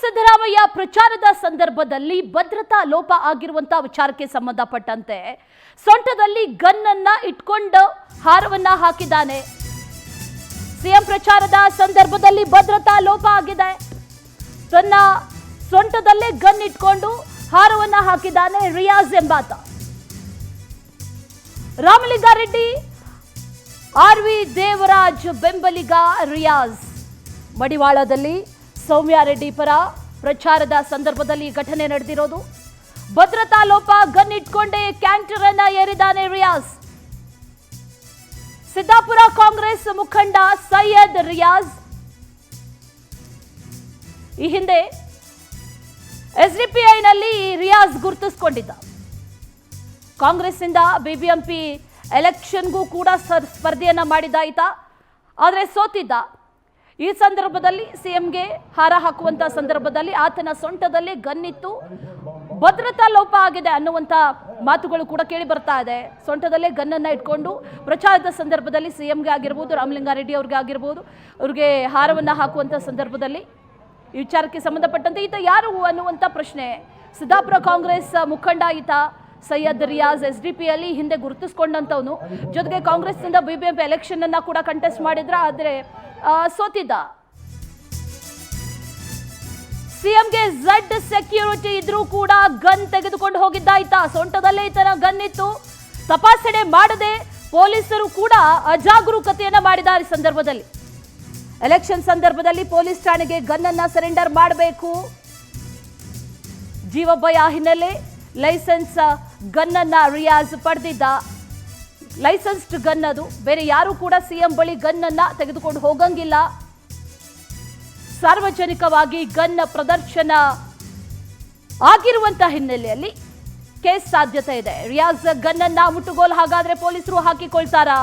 ಸಿದ್ದರಾಮಯ್ಯ ಪ್ರಚಾರದ ಸಂದರ್ಭದಲ್ಲಿ ಭದ್ರತಾ ಲೋಪ ಆಗಿರುವಂತಹ ವಿಚಾರಕ್ಕೆ ಸಂಬಂಧಪಟ್ಟಂತೆ ಸೊಂಟದಲ್ಲಿ ಗನ್ ಅನ್ನ ಇಟ್ಕೊಂಡು ಹಾರವನ್ನ ಹಾಕಿದ್ದಾನೆ. ಸಿಎಂ ಪ್ರಚಾರದ ಸಂದರ್ಭದಲ್ಲಿ ಭದ್ರತಾ ಲೋಪ ಆಗಿದೆ. ತನ್ನ ಸೊಂಟದಲ್ಲೇ ಗನ್ ಇಟ್ಕೊಂಡು ಹಾರವನ್ನ ಹಾಕಿದ್ದಾನೆ ರಿಯಾಜ್ ಎಂಬಾತ. ರಾಮಲಿಂಗಾರೆಡ್ಡಿ ಆರ್ವಿ ದೇವರಾಜ್ ಬೆಂಬಲಿಗ ರಿಯಾಜ್ ಮಡಿವಾಳದಲ್ಲಿ ಸೌಮ್ಯ ರೆಡ್ಡಿ ಪರ ಪ್ರಚಾರದ ಸಂದರ್ಭದಲ್ಲಿ ಘಟನೆ ನಡೆದಿರೋದು. ಭದ್ರತಾ ಲೋಪ ಗನ್ ಇಟ್ಕೊಂಡೇ ಕ್ಯಾಂಟರ್ ಅನ್ನ ಏರಿದ್ದಾನೆ ರಿಯಾಜ್. ಸಿದ್ದಾಪುರ ಕಾಂಗ್ರೆಸ್ ಮುಖಂಡ ಸೈಯದ್ ರಿಯಾಜ್ ಈ ಹಿಂದೆ ಎಸ್ಡಿಪಿಐನಲ್ಲಿ ರಿಯಾಜ್ ಗುರುತಿಸಿಕೊಂಡಿದ್ದ. ಕಾಂಗ್ರೆಸ್ನಿಂದ ಬಿಬಿಎಂಪಿ ಎಲೆಕ್ಷನ್ಗೂ ಕೂಡ ಸ್ಪರ್ಧೆಯನ್ನ ಮಾಡಿದ್ದ ಈತ, ಆದರೆ ಸೋತಿದ್ದ. ಈ ಸಂದರ್ಭದಲ್ಲಿ ಸಿಎಂಗೆ ಹಾರ ಹಾಕುವಂತ ಸಂದರ್ಭದಲ್ಲಿ ಆತನ ಸೊಂಟದಲ್ಲಿ ಗನ್ನಿತ್ತು. ಭದ್ರತಾ ಲೋಪ ಆಗಿದೆ ಅನ್ನುವಂತ ಮಾತುಗಳು ಕೂಡ ಕೇಳಿ ಬರ್ತಾ ಇದೆ. ಸೊಂಟದಲ್ಲೇ ಗನ್ನನ್ನ ಇಟ್ಕೊಂಡು ಪ್ರಚಾರದ ಸಂದರ್ಭದಲ್ಲಿ ಸಿಎಂಗೆ ಆಗಿರ್ಬೋದು, ರಾಮಲಿಂಗಾರೆಡ್ಡಿ ಅವ್ರಿಗೆ ಆಗಿರ್ಬೋದು, ಅವ್ರಿಗೆ ಹಾರವನ್ನ ಹಾಕುವಂತ ಸಂದರ್ಭದಲ್ಲಿ ಈ ವಿಚಾರಕ್ಕೆ ಸಂಬಂಧಪಟ್ಟಂತೆ ಈತ ಯಾರು ಅನ್ನುವಂಥ ಪ್ರಶ್ನೆ. ಸಿದ್ದಾಪುರ ಕಾಂಗ್ರೆಸ್ ಮುಖಂಡ ಈತ ಸೈಯದ್ ರಿಯಾಜ್ ಎಸ್ಡಿಪಿಯಲ್ಲಿ ಹಿಂದೆ ಗುರುತಿಸಿಕೊಂಡಂತವನು. ಜೊತೆಗೆ ಕಾಂಗ್ರೆಸ್ನಿಂದ ಬಿಬಿಎಂಪಿ ಎಲೆಕ್ಷನ್ ಅನ್ನ ಕೂಡ ಕಂಟೆಸ್ಟ್ ಮಾಡಿದ್ರ, ಆದರೆ ಸೋತಿದ್ದ. ಸಿಎಂಗೆ ಝಡ್ ಸೆಕ್ಯೂರಿಟಿ ಇದ್ರೂ ಕೂಡ ಗನ್ ತೆಗೆದುಕೊಂಡು ಹೋಗಿದ್ದ ಈತ. ಸೊಂಟದಲ್ಲೇ ಈತನ ಗನ್ ಇತ್ತು. ತಪಾಸಣೆ ಮಾಡದೆ ಪೊಲೀಸರು ಕೂಡ ಅಜಾಗರೂಕತೆಯನ್ನ ಮಾಡಿದ್ದಾರೆ. ಸಂದರ್ಭದಲ್ಲಿ ಎಲೆಕ್ಷನ್ ಸಂದರ್ಭದಲ್ಲಿ ಪೊಲೀಸ್ ಠಾಣೆಗೆ ಗನ್ ಅನ್ನ ಸರೆಂಡರ್ ಮಾಡಬೇಕು. ಜೀವಭಯ ಹಿನ್ನೆಲೆ ಲೈಸೆನ್ಸ್ ಗನ್ ಅನ್ನ ರಿಯಾಜ್ ಪಡೆದಿದ್ದ. ಲೈಸೆನ್ಸ್ಡ್ ಗನ್ ಅದು. ಬೇರೆ ಯಾರು ಕೂಡ ಸಿಎಂ ಬಳಿ ಗನ್ ಅನ್ನ ತೆಗೆದುಕೊಂಡು ಹೋಗಂಗಿಲ್ಲ. ಸಾರ್ವಜನಿಕವಾಗಿ ಗನ್ ಪ್ರದರ್ಶನ ಆಗಿರುವಂತಹ ಹಿನ್ನೆಲೆಯಲ್ಲಿ ಕೇಸ್ ಸಾಧ್ಯತೆ ಇದೆ. ರಿಯಾಜ್ ಗನ್ ಅನ್ನ ಮುಟ್ಟುಗೋಲು ಹಾಗಾದ್ರೆ ಪೊಲೀಸರು ಹಾಕಿಕೊಳ್ತಾರಾ?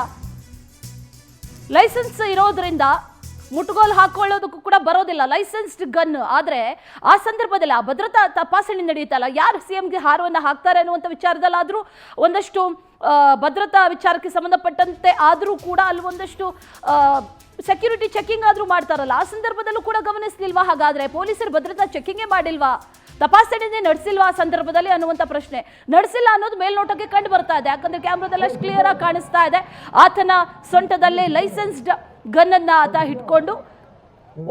ಲೈಸೆನ್ಸ್ ಇರೋದ್ರಿಂದ ಮುಟ್ಟುಗೋಲು ಹಾಕೊಳ್ಳೋದಕ್ಕೂ ಕೂಡ ಬರೋದಿಲ್ಲ, ಲೈಸೆನ್ಸ್ಡ್ ಗನ್. ಆದ್ರೆ ಆ ಸಂದರ್ಭದಲ್ಲಿ ಆ ಭದ್ರತಾ ತಪಾಸಣೆ ನಡೆಯುತ್ತಲ್ಲ, ಯಾರು ಸಿಎಂಗೆ ಹಾರವನ್ನ ಹಾಕ್ತಾರೆ ಅನ್ನುವಂಥ ವಿಚಾರದಲ್ಲಾದ್ರೂ ಒಂದಷ್ಟು ಭದ್ರತಾ ವಿಚಾರಕ್ಕೆ ಸಂಬಂಧಪಟ್ಟಂತೆ ಆದರೂ ಕೂಡ ಅಲ್ಲಿ ಒಂದಷ್ಟು ಸೆಕ್ಯೂರಿಟಿ ಚೆಕಿಂಗ್ ಆದ್ರೂ ಮಾಡ್ತಾರಲ್ಲ, ಆ ಸಂದರ್ಭದಲ್ಲೂ ಕೂಡ ಗಮನಿಸಲಿಲ್ವಾ? ಹಾಗಾದ್ರೆ ಪೊಲೀಸರು ಭದ್ರತಾ ಚೆಕಿಂಗೇ ಮಾಡಿಲ್ವಾ, ತಪಾಸಣೆನೇ ನಡೆಸಿಲ್ವಾ ಆ ಸಂದರ್ಭದಲ್ಲಿ ಅನ್ನುವಂಥ ಪ್ರಶ್ನೆ. ನಡೆಸಿಲ್ಲ ಅನ್ನೋದು ಮೇಲ್ನೋಟಕ್ಕೆ ಕಂಡು ಬರ್ತಾ ಇದೆ. ಯಾಕಂದ್ರೆ ಕ್ಯಾಮ್ರಾದಲ್ಲಿ ಅಷ್ಟು ಕ್ಲಿಯರ್ ಆಗಿ ಕಾಣಿಸ್ತಾ ಇದೆ. ಆತನ ಸೊಂಟದಲ್ಲೇ ಲೈಸೆನ್ಸ್ಡ್ ಗನ್ ಅನ್ನ ಆತ ಹಿಡ್ಕೊಂಡು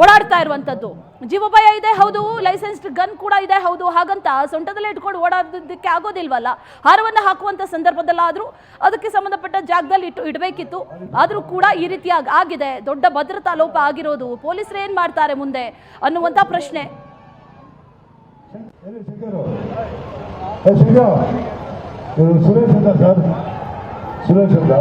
ಓಡಾಡ್ತಾ ಇರುವಂತದ್ದು. ಜೀವಭಯ ಇದೆ, ಹೌದು, ಲೈಸೆನ್ಸ್ಡ್ ಗನ್ ಕೂಡ ಇದೆ, ಹೌದು. ಹಾಗಂತ ಸೊಂಟದಲ್ಲೇ ಇಟ್ಕೊಂಡು ಓಡಾಡೋದಕ್ಕೆ ಆಗೋದಿಲ್ವಲ್ಲ. ಹಾರವನ್ನ ಹಾಕುವಂತ ಸಂದರ್ಭದಲ್ಲಾದ್ರೂ ಅದಕ್ಕೆ ಸಂಬಂಧಪಟ್ಟ ಜಾಗದಲ್ಲಿ ಇಡಬೇಕಿತ್ತು. ಆದ್ರೂ ಕೂಡ ಈ ರೀತಿಯಾಗಿ ಆಗಿದೆ. ದೊಡ್ಡ ಭದ್ರತಾ ಲೋಪ ಆಗಿರೋದು. ಪೊಲೀಸರು ಏನ್ ಮಾಡ್ತಾರೆ ಮುಂದೆ ಅನ್ನುವಂತ ಪ್ರಶ್ನೆ. ಸುರೇಶ್ ಅಂತ ಸರ್, ಸುರೇಶ್ ಅಂತ